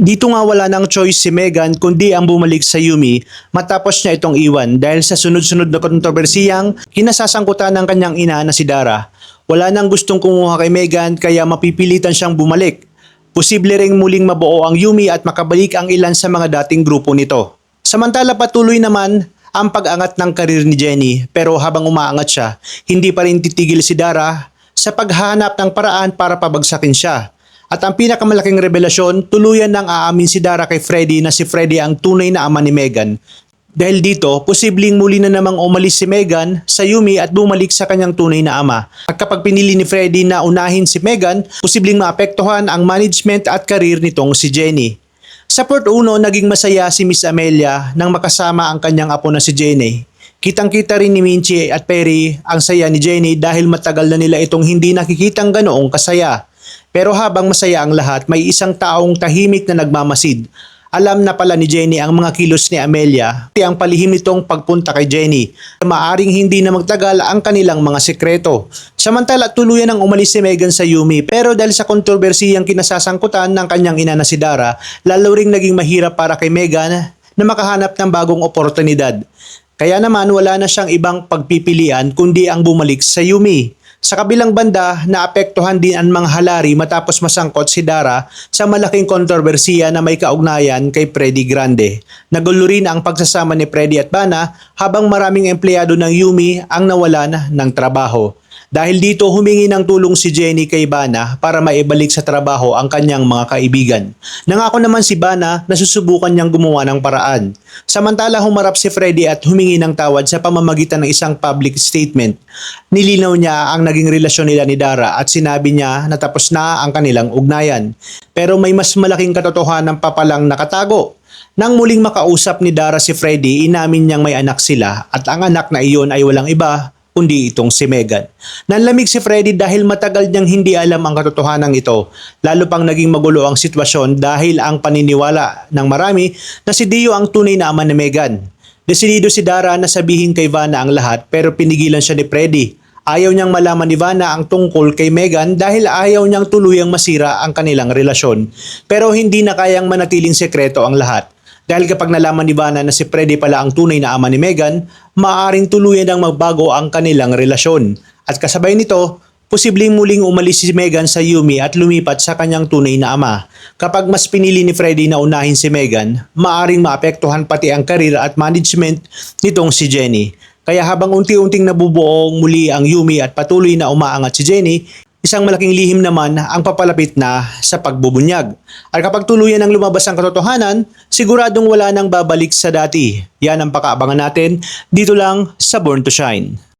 Dito nga wala nang choice si Megan kundi ang bumalik sa Yumi matapos niya itong iwan dahil sa sunod-sunod na kontrobersiyang kinasasangkutan ng kanyang ina na si Dara. Wala nang gustong kumuha kay Megan kaya mapipilitan siyang bumalik. Posible ring muling mabuo ang Yumi at makabalik ang ilan sa mga dating grupo nito. Samantala patuloy naman ang pag-angat ng karir ni Jennie pero habang umaangat siya, hindi pa rin titigil si Dara sa paghahanap ng paraan para pabagsakin siya. At ang pinakamalaking revelasyon, tuluyan nang aamin si Dara kay Freddy na si Freddy ang tunay na ama ni Megan. Dahil dito, posibleng muli na namang umalis si Megan sa Yumi at bumalik sa kanyang tunay na ama. At kapag pinili ni Freddy na unahin si Megan, posibleng maapektuhan ang management at karir nitong si Jennie. Sa part 1, naging masaya si Miss Amelia nang makasama ang kanyang apo na si Jennie. Kitang-kita rin ni Minchi at Perry ang saya ni Jennie dahil matagal na nila itong hindi nakikitang ganoong kasaya. Pero habang masaya ang lahat, may isang taong tahimik na nagmamasid. Alam na pala ni Jennie ang mga kilos ni Amelia, pati ang palihim nitong pagpunta kay Jennie. Maaring hindi na magtagal ang kanilang mga sekreto. Samantala tuluyan ang umalis si Megan sa Yumi pero dahil sa kontrobersiyang kinasasangkutan ng kanyang ina na si Dara, lalo ring naging mahirap para kay Megan na makahanap ng bagong oportunidad. Kaya naman wala na siyang ibang pagpipilian kundi ang bumalik sa Yumi. Sa kabilang banda, naapektuhan din ang mga halari matapos masangkot si Dara sa malaking kontrobersiya na may kaugnayan kay Freddy Grande. Nagulo rin ang pagsasama ni Freddy at Bana habang maraming empleyado ng Yumi ang nawalan ng trabaho. Dahil dito humingi ng tulong si Jennie kay Bana para maibalik sa trabaho ang kanyang mga kaibigan. Nangako naman si Bana na susubukan niyang gumawa ng paraan. Samantala humarap si Freddy at humingi ng tawad sa pamamagitan ng isang public statement. Nilinaw niya ang naging relasyon nila ni Dara at sinabi niya na tapos na ang kanilang ugnayan. Pero may mas malaking katotohanan pa palang nakatago. Nang muling makausap ni Dara si Freddy, inamin niyang may anak sila at ang anak na iyon ay walang iba kundi itong si Megan. Nanlamig si Freddy dahil matagal niyang hindi alam ang katotohanan ito. Lalo pang naging magulo ang sitwasyon dahil ang paniniwala ng marami na si Dio ang tunay na ama ni Megan. Desidido si Dara na sabihin kay Vanna ang lahat pero pinigilan siya ni Freddy. Ayaw niyang malaman ni Vanna ang tungkol kay Megan dahil ayaw niyang tuluyang masira ang kanilang relasyon. Pero hindi na kayang manatiling sekreto ang lahat. Dahil kapag nalaman ni Vanna na si Freddy pala ang tunay na ama ni Megan, maaaring tuluyan ang magbago ang kanilang relasyon. At kasabay nito, posibleng muling umalis si Megan sa Yumi at lumipat sa kanyang tunay na ama. Kapag mas pinili ni Freddy na unahin si Megan, maaaring maapektuhan pati ang karir at management nitong si Jennie. Kaya habang unti-unting nabubuong muli ang Yumi at patuloy na umaangat si Jennie, isang malaking lihim naman ang papalapit na sa pagbubunyag. At kapag tuluyan ang lumabas ang katotohanan, siguradong wala nang babalik sa dati. Yan ang pakaabangan natin dito lang sa Born to Shine.